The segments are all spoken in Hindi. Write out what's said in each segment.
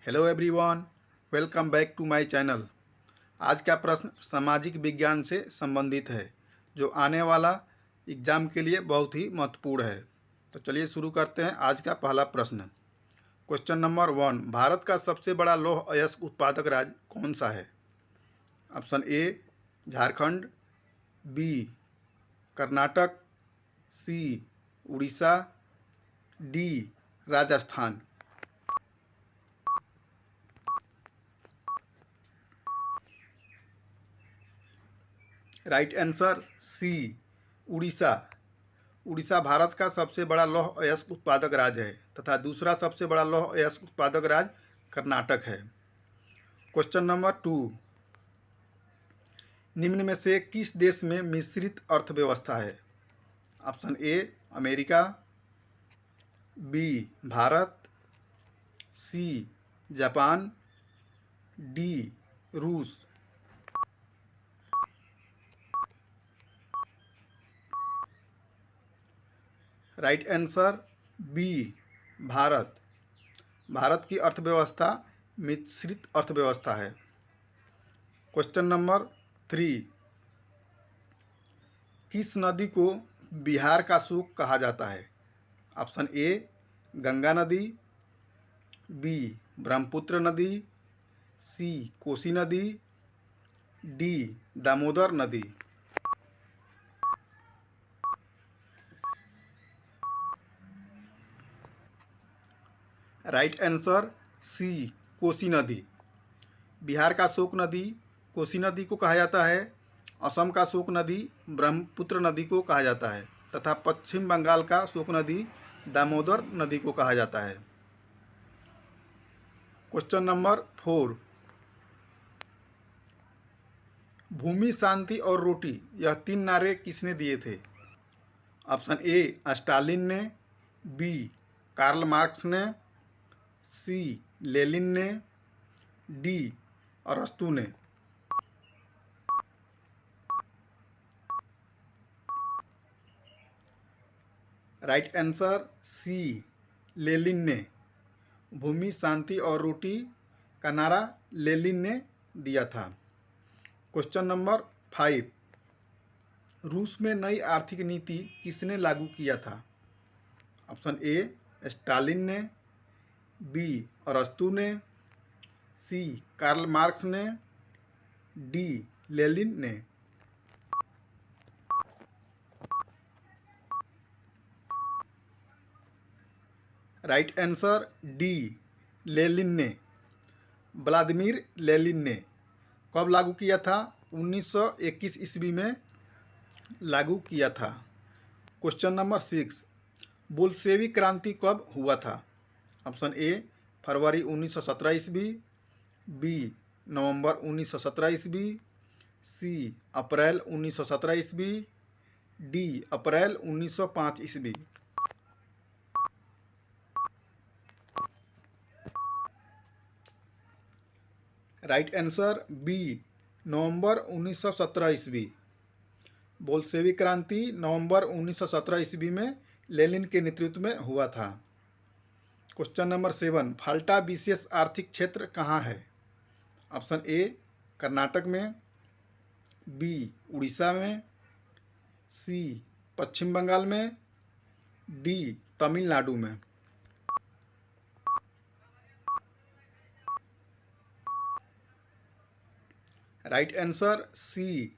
Hello everyone, welcome back to my channel. आज का प्रश्न सामाजिक विज्ञान से संबंधित है, जो आने वाला एग्जाम के लिए बहुत ही महत्वपूर्ण है। तो चलिए शुरू करते हैं आज का पहला प्रश्न। क्वेश्चन नंबर 1, भारत का सबसे बड़ा लौह अयस्क उत्पादक राज्य कौन सा है? Option A Jharkhand, B Karnataka, C Orissa, D Rajasthan. Right answer C Orissa. Orissa Bharat का सबसे बड़ा लौह अयस्क उत्पादक राज्य है तथा दूसरा सबसे बड़ा लौह अयस्क उत्पादक राज्य कर्नाटक है। क्वेश्चन नंबर 2, निम्न में से किस देश में मिश्रित अर्थव्यवस्था है? Option A America, B Bharat, C Japan, D रूस। Right answer B Bharat. Bharat की अर्थव्यवस्था मिश्रित अर्थव्यवस्था है। क्वेश्चन नंबर 3, किस नदी को बिहार का शोक कहा जाता है? ऑप्शन ए गंगा नदी, बी ब्रह्मपुत्र नदी, सी कोसी नदी, डी दामोदर नदी। राइट आंसर सी कोसी नदी। बिहार का शोक नदी कोसी नदी को कहा जाता है, असम का शोक नदी ब्रह्मपुत्र नदी को कहा जाता है तथा पश्चिम बंगाल का शोक नदी दामोदर नदी को कहा जाता है। क्वेश्चन नंबर 4, भूमि, शांति और रोटी, यह 3 नारे किसने दिए थे? ऑप्शन ए स्टालिन ने, बी कार्ल मार्क्स ने, सी लेनिन ने, डी अरस्तू ने। राइट आंसर सी लेनिन ने। भूमि, शांति और रोटी का नारा लेनिन ने दिया था। क्वेश्चन नंबर 5, रूस में नई आर्थिक नीति किसने लागू किया था? ऑप्शन ए स्टालिन ने, बी अरस्तू ने, सी कार्ल मार्क्स ने, डी लेनिन ने। राइट आंसर डी लेनिन ने। व्लादिमीर लेनिन ने। कब लागू किया था? 1921 ईस्वी में लागू किया था। क्वेश्चन नंबर 6, बोल्शेविक क्रांति कब हुआ था? ऑप्शन ए फरवरी 1917 ईस्वी, बी नवंबर 1917 ईस्वी, सी अप्रैल 1917 ईस्वी, डी अप्रैल 1905 ईस्वी। राइट आंसर बी नवंबर 1917 ईस्वी। बोल्शेविक क्रांति नवंबर 1917 ईस्वी में लेनिन के नेतृत्व में हुआ था। क्वेश्चन नंबर 7, फाल्टा विशेष आर्थिक क्षेत्र कहाँ है? ऑप्शन ए कर्नाटक में, बी उड़ीसा में, सी पश्चिम बंगाल में, डी तमिलनाडु में। राइट आंसर सी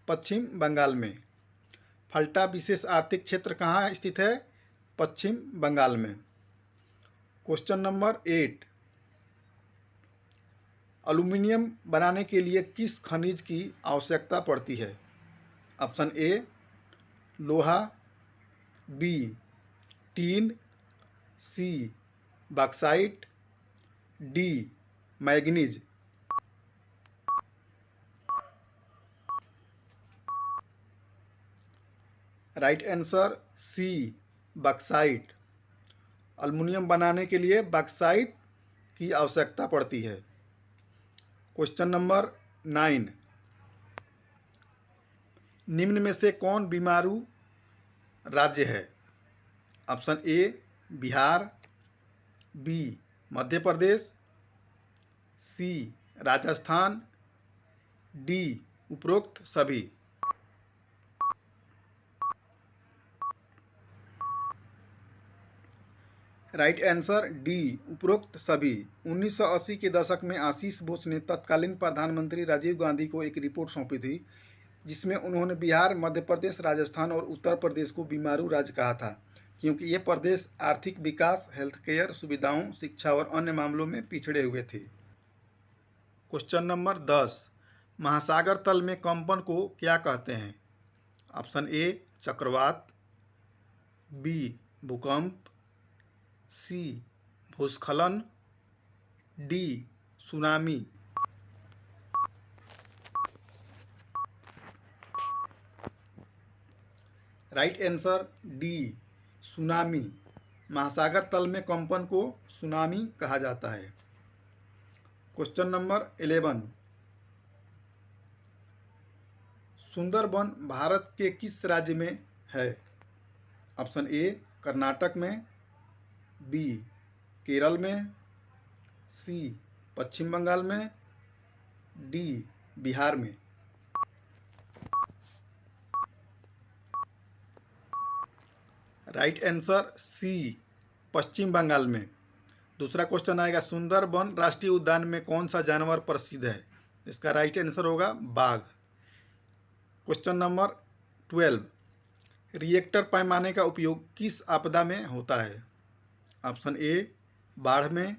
पश्चिम बंगाल में। फल्टा विशेष आर्थिक क्षेत्र कहाँ स्थित है? पश्चिम बंगाल में। क्वेश्चन नंबर 8, एल्युमिनियम बनाने के लिए किस खनिज की आवश्यकता पड़ती है? ऑप्शन ए लोहा, B tin, C bauxite, D manganese. Right answer C bauxite. Aluminium बनाने के लिए बॉक्साइट की आवश्यकता पड़ती है। क्वेश्चन नंबर 9, निम्न में से कौन बीमारू राज्य है? Option A Bihar, B Madhya Pradesh, C Rajasthan, D उपरोक्त सभी। राइट आंसर डी उपरोक्त सभी। 1980 के दशक में आशीष बोस ने तत्कालीन प्रधानमंत्री राजीव गांधी को एक रिपोर्ट सौंपी थी, जिसमें उन्होंने बिहार, मध्य प्रदेश, राजस्थान और उत्तर प्रदेश को बीमारू राज्य कहा था, क्योंकि ये प्रदेश आर्थिक विकास, हेल्थ केयर सुविधाओं, शिक्षा और अन्य मामलों में पिछड़े हुए थे। क्वेश्चन नंबर 10, महासागर तल में कंपन को क्या कहते हैं? ऑप्शन ए चक्रवात, बी भूकंप, सी भूस्खलन, D tsunami. Right answer D tsunami. महासागर तल में कंपन को सुनामी कहा जाता है। क्वेश्चन नंबर 11, सुंदरबन भारत के किस राज्य में है? ऑप्शन ए कर्नाटक में, बी केरल में, सी पश्चिम बंगाल में, डी बिहार में। राइट आंसर सी पश्चिम बंगाल में। दूसरा क्वेश्चन आएगा, सुंदरबन राष्ट्रीय उद्यान में कौन सा जानवर प्रसिद्ध है? इसका राइट आंसर होगा बाघ। क्वेश्चन नंबर 12, रिएक्टर पैमाने का उपयोग किस आपदा में होता है? ऑप्शन ए बाढ़ में,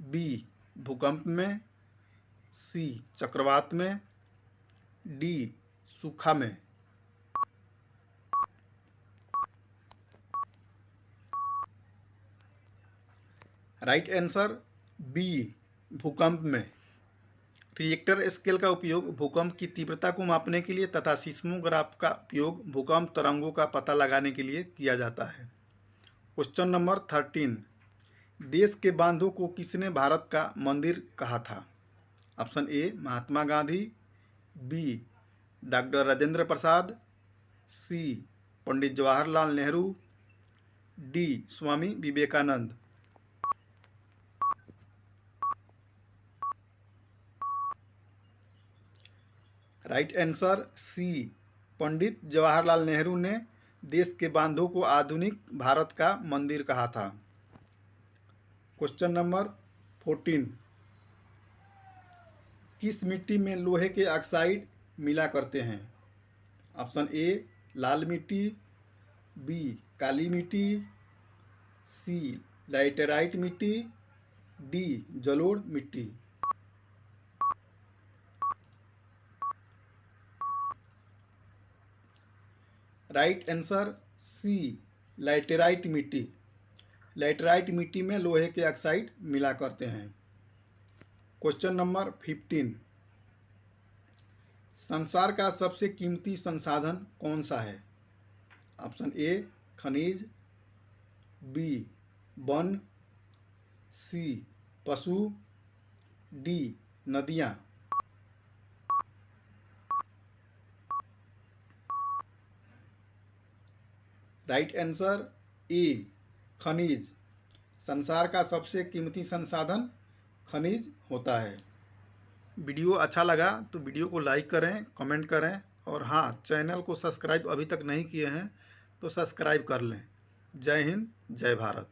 बी भूकंप में, सी चक्रवात में, डी सूखा में। राइट आंसर बी भूकंप में। रिएक्टर स्केल का उपयोग भूकंप की तीव्रता को मापने के लिए तथा सीस्मोग्राफ का उपयोग भूकंप तरंगों का पता लगाने के लिए किया जाता है। क्वेश्चन नंबर 13, देश के बांधों को किसने भारत का मंदिर कहा था? Option A Mahatma Gandhi, B doctor Rajendra Prasad, C Pandit Jawaharlal Nehru, D Swami Vivekananda. Right answer C Pandit Jawaharlal Nehru ने देश के बांधों को आधुनिक भारत का मंदिर कहा था। क्वेश्चन नंबर 14, किस मिट्टी में लोहे के ऑक्साइड मिला करते हैं? ऑप्शन ए लाल मिट्टी, बी काली मिट्टी, सी लैटेराइट मिट्टी, डी जलोढ़ मिट्टी। राइट आंसर सी लैटेराइट मिट्टी। लैटेराइट मिट्टी में लोहे के ऑक्साइड मिला करते हैं। क्वेश्चन नंबर 15, संसार का सबसे कीमती संसाधन कौन सा है? ऑप्शन ए खनिज, बी वन, सी पशु, डी नदियाँ। राइट आंसर ए खनिज। संसार का सबसे कीमती संसाधन खनिज होता है। वीडियो अच्छा लगा तो वीडियो को लाइक करें, कमेंट करें और हाँ, चैनल को सब्सक्राइब अभी तक नहीं किए हैं तो सब्सक्राइब कर लें। जय हिंद, जय भारत।